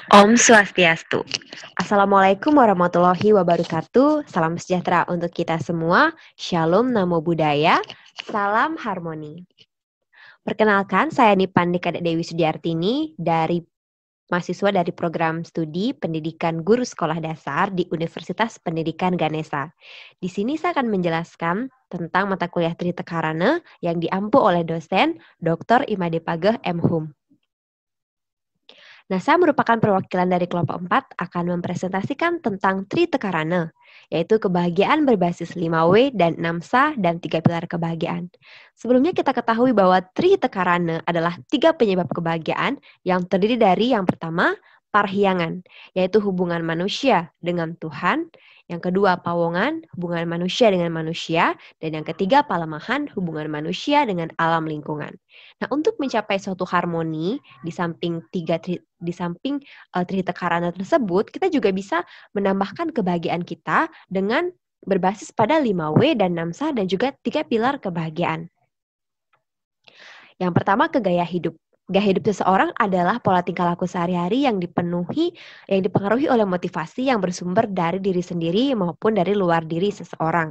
Om Swastiastu. Assalamualaikum warahmatullahi wabarakatuh. Salam sejahtera untuk kita semua. Shalom, Namo Buddhaya. Salam harmoni. Perkenalkan, saya Nipandika Dewi Sudiartini dari mahasiswa dari program studi pendidikan guru sekolah dasar di Universitas Pendidikan Ganesha. Di sini saya akan menjelaskan tentang mata kuliah Trita Karana yang diampu oleh dosen Dr. Imade Pageh M. Hum. Nah, saya merupakan perwakilan dari kelompok 4 akan mempresentasikan tentang Trita Karana, yaitu kebahagiaan berbasis 5W dan 6Sa dan 3 pilar kebahagiaan. Sebelumnya kita ketahui bahwa Trita Karana adalah 3 penyebab kebahagiaan yang terdiri dari yang pertama, parhyangan, yaitu hubungan manusia dengan Tuhan, yang kedua, pawongan, hubungan manusia dengan manusia, dan yang ketiga, palemahan, hubungan manusia dengan alam lingkungan. Nah, untuk mencapai suatu harmoni di samping Trita Karana tersebut, kita juga bisa menambahkan kebahagiaan kita dengan berbasis pada 5W dan 6Sa dan juga 3 pilar kebahagiaan. Yang pertama, ke gaya hidup. Gaya hidup seseorang adalah pola tingkah laku sehari-hari yang dipengaruhi oleh motivasi yang bersumber dari diri sendiri maupun dari luar diri seseorang.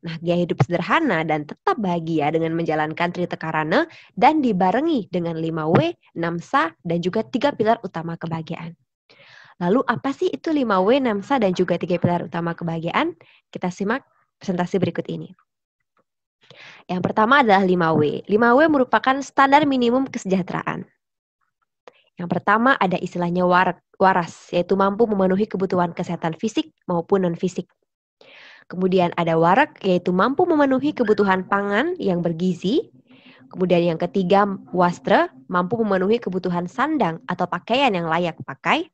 Nah, gaya hidup sederhana dan tetap bahagia dengan menjalankan Trita Karana dan dibarengi dengan 5W, 6Sa, dan juga 3 pilar utama kebahagiaan. Lalu apa sih itu 5W, 6Sa, dan juga 3 pilar utama kebahagiaan? Kita simak presentasi berikut ini. Yang pertama adalah 5W. 5W merupakan standar minimum kesejahteraan. Yang pertama ada istilahnya waras, yaitu mampu memenuhi kebutuhan kesehatan fisik maupun non-fisik. Kemudian ada warak, yaitu mampu memenuhi kebutuhan pangan yang bergizi. Kemudian yang ketiga, wastra, mampu memenuhi kebutuhan sandang atau pakaian yang layak pakai.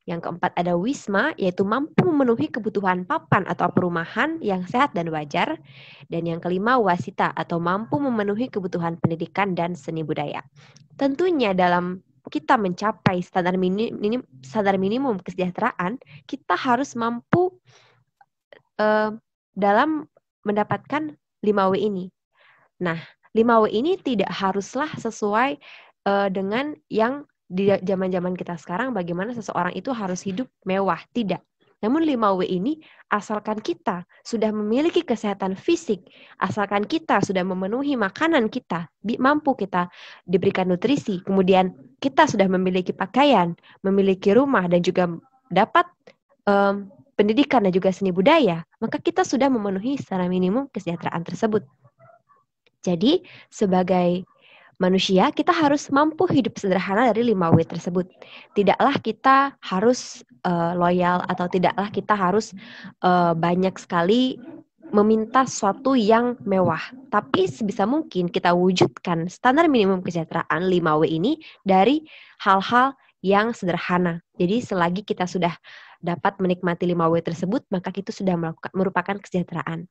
Yang keempat ada wisma, yaitu mampu memenuhi kebutuhan papan atau perumahan yang sehat dan wajar. Dan yang kelima, wasita, atau mampu memenuhi kebutuhan pendidikan dan seni budaya. Tentunya dalam kita mencapai standar minimum kesejahteraan, kita harus mampu dalam mendapatkan 5W ini. Nah, 5W ini tidak haruslah sesuai dengan yang di zaman-zaman kita sekarang bagaimana seseorang itu harus hidup mewah, tidak. Namun 5W ini asalkan kita sudah memiliki kesehatan fisik, asalkan kita sudah memenuhi makanan kita, mampu kita diberikan nutrisi, kemudian kita sudah memiliki pakaian, memiliki rumah dan juga dapat pendidikan dan juga seni budaya, maka kita sudah memenuhi secara minimum kesejahteraan tersebut. Jadi, sebagai manusia, kita harus mampu hidup sederhana dari 5W tersebut. Tidaklah kita harus loyal atau tidaklah kita harus banyak sekali meminta sesuatu yang mewah. Tapi sebisa mungkin kita wujudkan standar minimum kesejahteraan 5W ini dari hal-hal yang sederhana. Jadi selagi kita sudah dapat menikmati 5W tersebut, maka itu sudah merupakan kesejahteraan.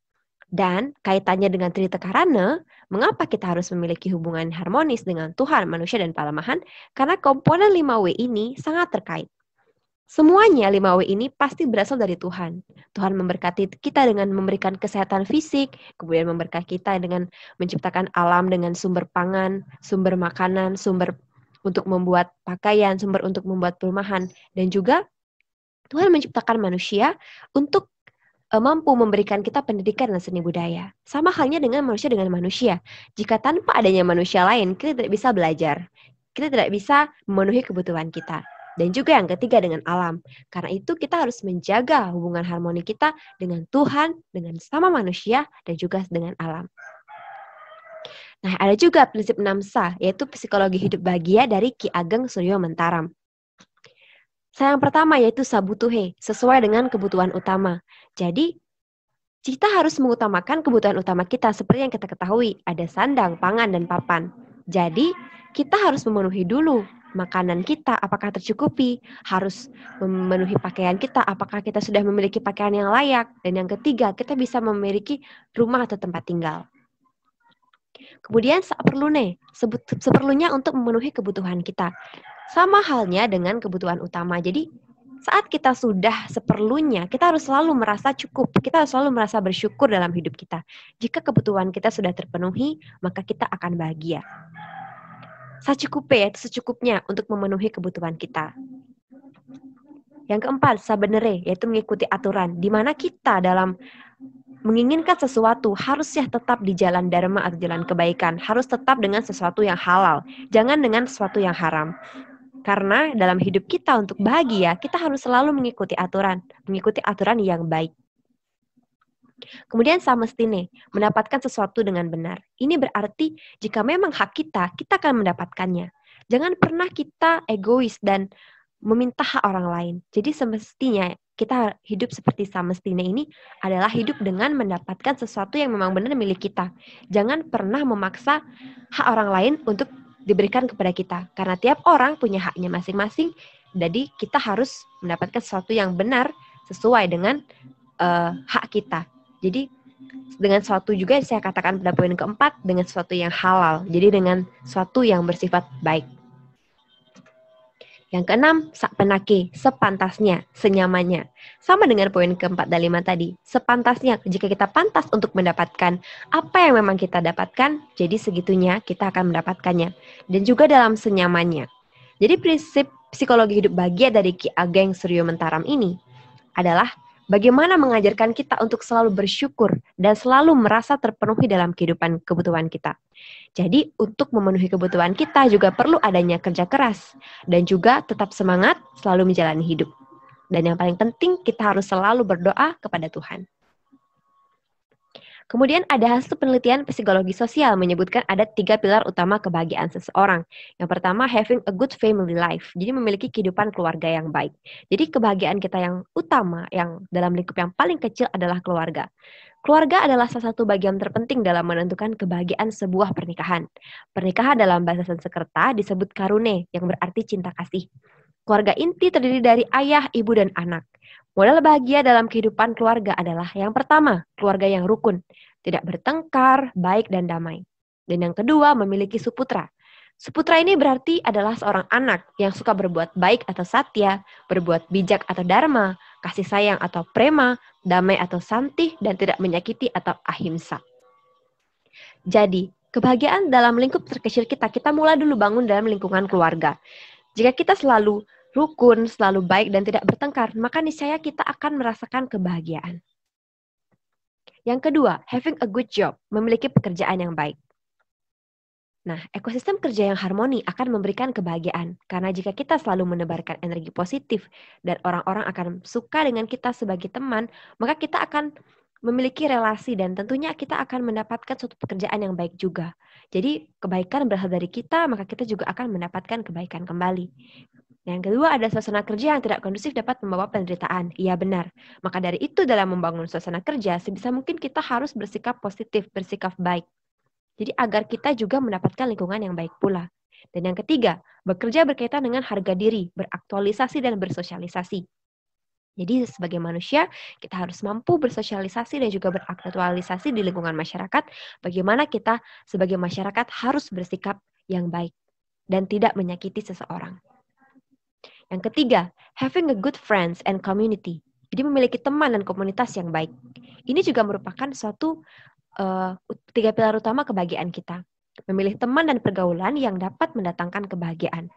Dan kaitannya dengan Trita Karana, mengapa kita harus memiliki hubungan harmonis dengan Tuhan, manusia, dan palemahan? Karena komponen 5W ini sangat terkait. Semuanya 5W ini pasti berasal dari Tuhan. Tuhan memberkati kita dengan memberikan kesehatan fisik, kemudian memberkati kita dengan menciptakan alam dengan sumber pangan, sumber makanan, sumber untuk membuat pakaian, sumber untuk membuat perumahan, dan juga Tuhan menciptakan manusia untuk mampu memberikan kita pendidikan dan seni budaya. Sama halnya dengan manusia. Jika tanpa adanya manusia lain, kita tidak bisa belajar. Kita tidak bisa memenuhi kebutuhan kita. Dan juga yang ketiga dengan alam. Karena itu kita harus menjaga hubungan harmoni kita dengan Tuhan, dengan sama manusia, dan juga dengan alam. Nah, ada juga prinsip 6Sa, yaitu psikologi hidup bahagia dari Ki Ageng Suryo Mentaram. Yang pertama yaitu sabutuhe, sesuai dengan kebutuhan utama. Jadi, kita harus mengutamakan kebutuhan utama kita seperti yang kita ketahui, ada sandang, pangan, dan papan. Jadi, kita harus memenuhi dulu makanan kita, apakah tercukupi, harus memenuhi pakaian kita, apakah kita sudah memiliki pakaian yang layak, dan yang ketiga, kita bisa memiliki rumah atau tempat tinggal. Kemudian, seperlunya untuk memenuhi kebutuhan kita. Sama halnya dengan kebutuhan utama. Jadi, saat kita sudah seperlunya, kita harus selalu merasa cukup. Kita harus selalu merasa bersyukur dalam hidup kita. Jika kebutuhan kita sudah terpenuhi, maka kita akan bahagia. Secukupnya untuk memenuhi kebutuhan kita. Yang keempat, sabenere, yaitu mengikuti aturan. Di mana kita dalam menginginkan sesuatu harusnya tetap di jalan dharma atau jalan kebaikan. Harus tetap dengan sesuatu yang halal. Jangan dengan sesuatu yang haram. Karena dalam hidup kita untuk bahagia, kita harus selalu mengikuti aturan yang baik. Kemudian samestine, mendapatkan sesuatu dengan benar. Ini berarti jika memang hak kita akan mendapatkannya. Jangan pernah kita egois dan meminta hak orang lain. Jadi semestinya kita hidup seperti samestine ini adalah hidup dengan mendapatkan sesuatu yang memang benar milik kita. Jangan pernah memaksa hak orang lain untuk diberikan kepada kita. Karena tiap orang punya haknya masing-masing. Jadi kita harus mendapatkan sesuatu yang benar sesuai dengan hak kita. Jadi dengan sesuatu juga saya katakan pada poin keempat, dengan sesuatu yang halal. Jadi dengan sesuatu yang bersifat baik. Yang keenam, sakpenake, sepantasnya, senyamannya. Sama dengan poin keempat dan lima tadi. Sepantasnya, jika kita pantas untuk mendapatkan apa yang memang kita dapatkan, jadi segitunya kita akan mendapatkannya. Dan juga dalam senyamannya. Jadi prinsip psikologi hidup bahagia dari Ki Ageng Suryo Mentaram ini adalah bagaimana mengajarkan kita untuk selalu bersyukur dan selalu merasa terpenuhi dalam kebutuhan kita. Jadi untuk memenuhi kebutuhan kita juga perlu adanya kerja keras dan juga tetap semangat selalu menjalani hidup. Dan yang paling penting kita harus selalu berdoa kepada Tuhan. Kemudian ada hasil penelitian psikologi sosial menyebutkan ada 3 pilar utama kebahagiaan seseorang. Yang pertama, having a good family life. Jadi memiliki kehidupan keluarga yang baik. Jadi kebahagiaan kita yang utama, yang dalam lingkup yang paling kecil adalah keluarga. Keluarga adalah salah satu bagian terpenting dalam menentukan kebahagiaan sebuah pernikahan. Pernikahan dalam bahasa Sanskerta disebut karune, yang berarti cinta kasih. Keluarga inti terdiri dari ayah, ibu, dan anak. Modal bahagia dalam kehidupan keluarga adalah yang pertama, keluarga yang rukun, tidak bertengkar, baik dan damai. Dan yang kedua, memiliki suputra. Suputra ini berarti adalah seorang anak yang suka berbuat baik atau satya, berbuat bijak atau dharma, kasih sayang atau prema, damai atau santih, dan tidak menyakiti atau ahimsa. Jadi, kebahagiaan dalam lingkup terkecil kita mulai dulu bangun dalam lingkungan keluarga. Jika kita selalu rukun, selalu baik, dan tidak bertengkar, maka niscaya kita akan merasakan kebahagiaan. Yang kedua, having a good job, memiliki pekerjaan yang baik. Nah, ekosistem kerja yang harmoni akan memberikan kebahagiaan, karena jika kita selalu menebarkan energi positif dan orang-orang akan suka dengan kita sebagai teman, maka kita akan memiliki relasi dan tentunya kita akan mendapatkan suatu pekerjaan yang baik juga. Jadi, kebaikan berasal dari kita, maka kita juga akan mendapatkan kebaikan kembali. Yang kedua, ada suasana kerja yang tidak kondusif dapat membawa penderitaan. Iya benar. Maka dari itu dalam membangun suasana kerja, sebisa mungkin kita harus bersikap positif, bersikap baik. Jadi agar kita juga mendapatkan lingkungan yang baik pula. Dan yang ketiga, bekerja berkaitan dengan harga diri, beraktualisasi dan bersosialisasi. Jadi sebagai manusia, kita harus mampu bersosialisasi dan juga beraktualisasi di lingkungan masyarakat. Bagaimana kita sebagai masyarakat harus bersikap yang baik dan tidak menyakiti seseorang. Yang ketiga, having a good friends and community. Jadi memiliki teman dan komunitas yang baik. Ini juga merupakan suatu 3 pilar utama kebahagiaan kita. Memilih teman dan pergaulan yang dapat mendatangkan kebahagiaan.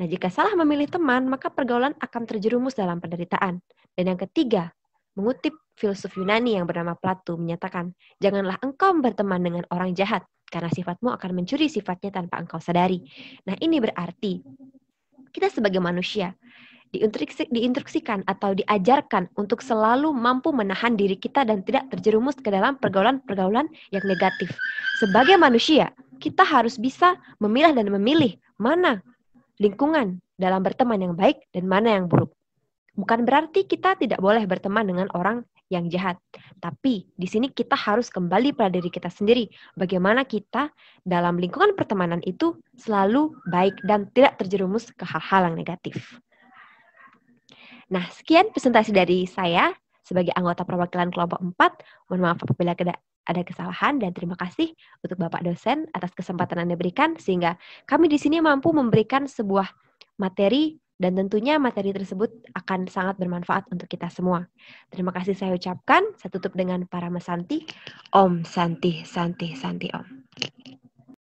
Nah, jika salah memilih teman, maka pergaulan akan terjerumus dalam penderitaan. Dan yang ketiga, mengutip filsuf Yunani yang bernama Plato menyatakan, janganlah engkau berteman dengan orang jahat, karena sifatmu akan mencuri sifatnya tanpa engkau sadari. Nah, ini berarti kita sebagai manusia diinstruksikan atau diajarkan untuk selalu mampu menahan diri kita dan tidak terjerumus ke dalam pergaulan-pergaulan yang negatif. Sebagai manusia, kita harus bisa memilah dan memilih mana lingkungan dalam berteman yang baik dan mana yang buruk. Bukan berarti kita tidak boleh berteman dengan orang yang jahat. Tapi di sini kita harus kembali pada diri kita sendiri. Bagaimana kita dalam lingkungan pertemanan itu selalu baik dan tidak terjerumus ke hal-hal yang negatif. Nah, sekian presentasi dari saya sebagai anggota perwakilan kelompok 4. Mohon maaf apabila ada kesalahan dan terima kasih untuk Bapak dosen atas kesempatan Anda berikan sehingga kami di sini mampu memberikan sebuah materi dan tentunya materi tersebut akan sangat bermanfaat untuk kita semua. Terima kasih saya ucapkan. Saya tutup dengan Paramasanti. Om Santi Santi Santi Om.